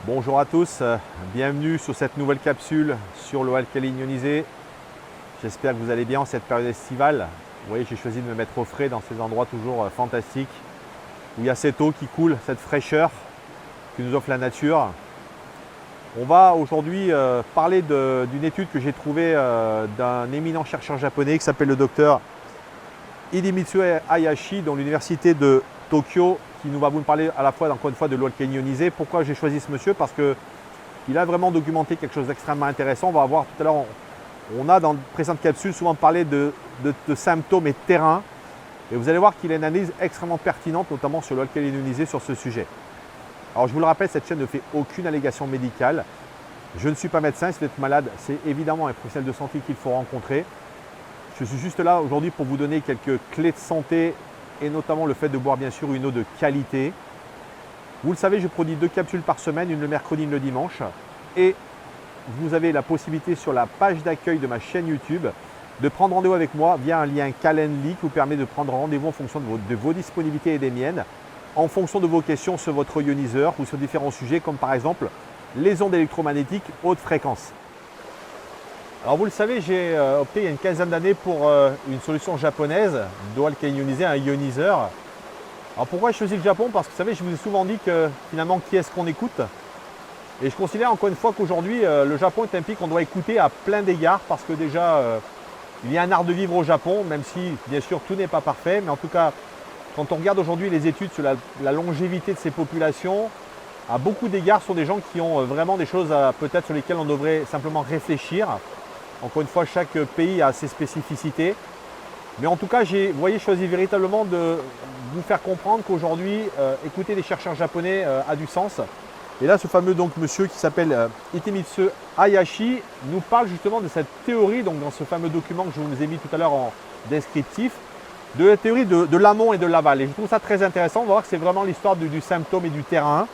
Bonjour à tous, bienvenue sur cette nouvelle capsule sur l'eau alcaline ionisée. J'espère que vous allez bien en cette période estivale. Vous voyez, j'ai choisi de me mettre au frais dans ces endroits toujours fantastiques où il y a cette eau qui coule, cette fraîcheur que nous offre la nature. On va aujourd'hui parler d'une étude que j'ai trouvée d'un éminent chercheur japonais qui s'appelle le docteur Hidemitsu Hayashi, dans l'université de Tokyo, qui nous va vous parler à la fois, encore une fois, de l'eau alcaline ionisée. Pourquoi j'ai choisi ce monsieur? Parce qu'il a vraiment documenté quelque chose d'extrêmement intéressant. On va voir tout à l'heure, on a dans de précédentes capsules souvent parlé de symptômes et de terrain. Et vous allez voir qu'il a une analyse extrêmement pertinente, notamment sur l'eau alcaline ionisée, sur ce sujet. Alors je vous le rappelle, cette chaîne ne fait aucune allégation médicale. Je ne suis pas médecin, si vous êtes malade, c'est évidemment un professionnel de santé qu'il faut rencontrer. Je suis juste là aujourd'hui pour vous donner quelques clés de santé et notamment le fait de boire bien sûr une eau de qualité. Vous le savez, je produis 2 capsules par semaine, une le mercredi, une le dimanche. Et vous avez la possibilité sur la page d'accueil de ma chaîne YouTube de prendre rendez-vous avec moi via un lien Calendly qui vous permet de prendre rendez-vous en fonction de vos disponibilités et des miennes, en fonction de vos questions sur votre ioniseur ou sur différents sujets comme par exemple les ondes électromagnétiques haute fréquence. Alors vous le savez, j'ai opté il y a une quinzaine d'années pour une solution japonaise d'eau alcaline ionisée, un ioniseur. Alors pourquoi j'ai choisi le Japon? Parce que vous savez, je vous ai souvent dit que finalement, qui est-ce qu'on écoute? Et je considère encore une fois qu'aujourd'hui, le Japon est un pays qu'on doit écouter à plein d'égards parce que déjà, il y a un art de vivre au Japon, même si bien sûr tout n'est pas parfait. Mais en tout cas, quand on regarde aujourd'hui les études sur la longévité de ces populations, à beaucoup d'égards, ce sont des gens qui ont vraiment des choses peut-être sur lesquelles on devrait simplement réfléchir. Encore une fois, chaque pays a ses spécificités. Mais en tout cas, j'ai choisi véritablement de vous faire comprendre qu'aujourd'hui, écouter les chercheurs japonais a du sens. Et là, ce fameux monsieur qui s'appelle Hidemitsu Hayashi nous parle justement de cette théorie, donc dans ce fameux document que je vous ai mis tout à l'heure en descriptif, de la théorie de l'amont et de l'aval. Et je trouve ça très intéressant. On va voir que c'est vraiment l'histoire du symptôme et du terrain.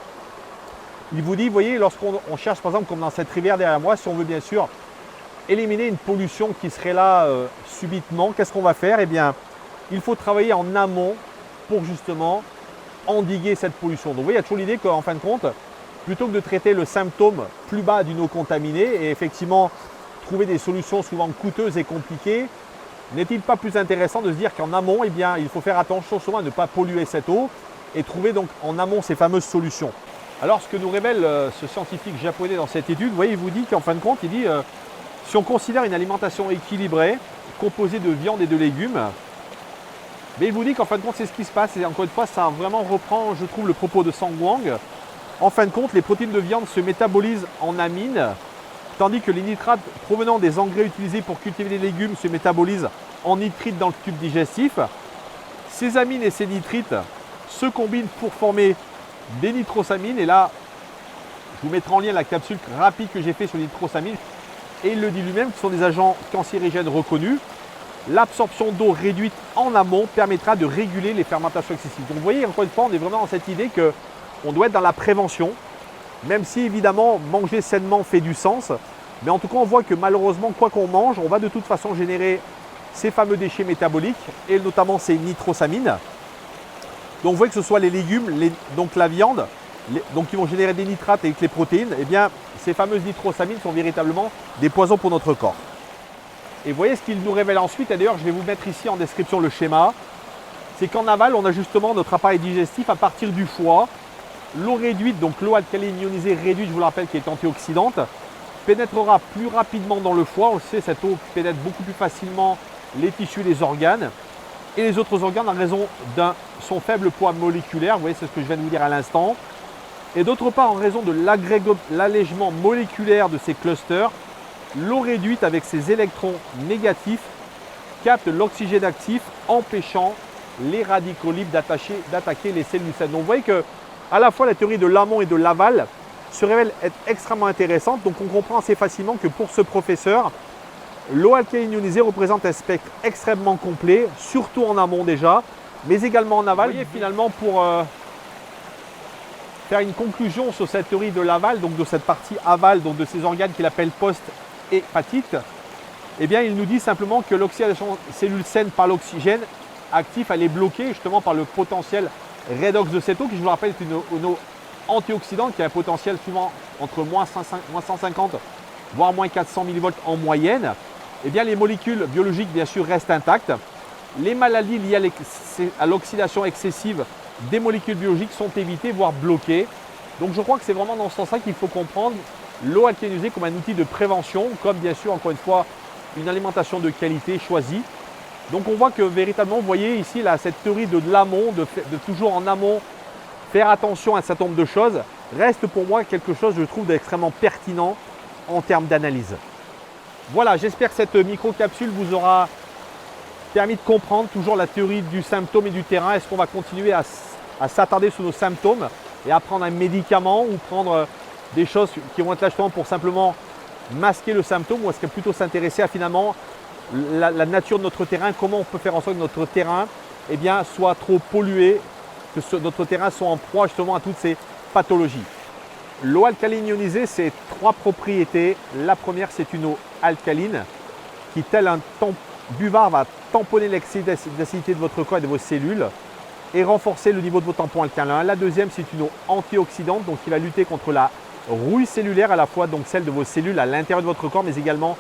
Il vous dit, vous voyez, lorsqu'on cherche, par exemple, comme dans cette rivière derrière moi, si on veut bien sûr éliminer une pollution qui serait là subitement, qu'est-ce qu'on va faire? Eh bien, il faut travailler en amont pour justement endiguer cette pollution. Donc vous voyez, il y a toujours l'idée qu'en fin de compte, plutôt que de traiter le symptôme plus bas d'une eau contaminée et effectivement trouver des solutions souvent coûteuses et compliquées, n'est-il pas plus intéressant de se dire qu'en amont, eh bien, il faut faire attention souvent à ne pas polluer cette eau et trouver donc en amont ces fameuses solutions. Alors ce que nous révèle ce scientifique japonais dans cette étude, vous voyez, il vous dit qu'en fin de compte, il dit si on considère une alimentation équilibrée, composée de viande et de légumes, mais il vous dit qu'en fin de compte, c'est ce qui se passe. Et encore une fois, ça vraiment reprend, je trouve, le propos de Sangwang. En fin de compte, les protéines de viande se métabolisent en amines, tandis que les nitrates provenant des engrais utilisés pour cultiver les légumes se métabolisent en nitrites dans le tube digestif. Ces amines et ces nitrites se combinent pour former des nitrosamines. Et là, je vous mettrai en lien la capsule rapide que j'ai fait sur les nitrosamines. Et il le dit lui-même, qui sont des agents cancérigènes reconnus. L'absorption d'eau réduite en amont permettra de réguler les fermentations excessives. Donc vous voyez, encore une fois, on est vraiment dans cette idée qu'on doit être dans la prévention, même si évidemment manger sainement fait du sens. Mais en tout cas, on voit que malheureusement, quoi qu'on mange, on va de toute façon générer ces fameux déchets métaboliques et notamment ces nitrosamines. Donc vous voyez que ce soit les légumes, donc la viande, donc qui vont générer des nitrates avec les protéines, eh bien ces fameuses nitrosamines sont véritablement des poisons pour notre corps. Et vous voyez ce qu'il nous révèle ensuite, et d'ailleurs je vais vous mettre ici en description le schéma, c'est qu'en aval on a justement notre appareil digestif à partir du foie. L'eau réduite, donc l'eau alcaline ionisée réduite, je vous le rappelle, qui est antioxydante, pénétrera plus rapidement dans le foie. On le sait, cette eau pénètre beaucoup plus facilement les tissus et les organes. Et les autres organes en raison de son faible poids moléculaire, vous voyez, c'est ce que je viens de vous dire à l'instant. Et d'autre part, en raison de l'allègement moléculaire de ces clusters, l'eau réduite avec ses électrons négatifs capte l'oxygène actif, empêchant les radicaux libres d'attaquer les cellules saines. Donc vous voyez que à la fois la théorie de l'amont et de l'aval se révèle être extrêmement intéressante. Donc on comprend assez facilement que pour ce professeur, l'eau alcaline ionisée représente un spectre extrêmement complet, surtout en amont déjà, mais également en aval. Vous voyez, finalement, pour faire une conclusion sur cette théorie de l'aval, donc de cette partie aval, donc de ces organes qu'il appelle post-hépatite, eh bien, il nous dit simplement que l'oxydation des cellules saines par l'oxygène actif, elle est bloquée justement par le potentiel redox de cette eau, qui, je vous le rappelle, est une eau antioxydante qui a un potentiel souvent entre moins 150 voire moins 400 millivolts en moyenne, eh bien les molécules biologiques bien sûr restent intactes. Les maladies liées à l'oxydation excessive des molécules biologiques sont évitées voire bloquées. Donc je crois que c'est vraiment dans ce sens-là qu'il faut comprendre l'eau alcalinisée comme un outil de prévention, comme bien sûr encore une fois une alimentation de qualité choisie. Donc on voit que véritablement, vous voyez ici là, cette théorie de l'amont, de toujours en amont faire attention à un certain nombre de choses, reste pour moi quelque chose, je trouve, d'extrêmement pertinent en termes d'analyse. Voilà, j'espère que cette micro-capsule vous aura permis de comprendre toujours la théorie du symptôme et du terrain. Est-ce qu'on va continuer à s'attarder sur nos symptômes et à prendre un médicament ou prendre des choses qui vont être là justement pour simplement masquer le symptôme, ou est-ce qu'on va plutôt s'intéresser à finalement la nature de notre terrain, comment on peut faire en sorte que notre terrain eh bien, soit trop pollué, que notre terrain soit en proie justement à toutes ces pathologies. L'eau alcaline ionisée, c'est 3 propriétés. La première, c'est une eau alcaline qui, tel un buvard, va tamponner l'excès d'acidité de votre corps et de vos cellules et renforcer le niveau de vos tampons alcalins. La deuxième, c'est une eau antioxydante, donc qui va lutter contre la rouille cellulaire, à la fois donc celle de vos cellules à l'intérieur de votre corps, mais également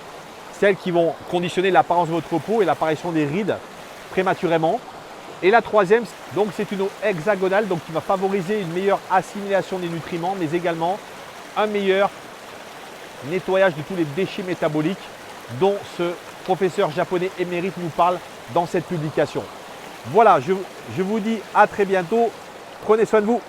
celles qui vont conditionner l'apparence de votre peau et l'apparition des rides prématurément. Et la troisième, donc c'est une eau hexagonale, donc qui va favoriser une meilleure assimilation des nutriments, mais également un meilleur nettoyage de tous les déchets métaboliques dont ce professeur japonais émérite nous parle dans cette publication. Voilà, je vous dis à très bientôt. Prenez soin de vous.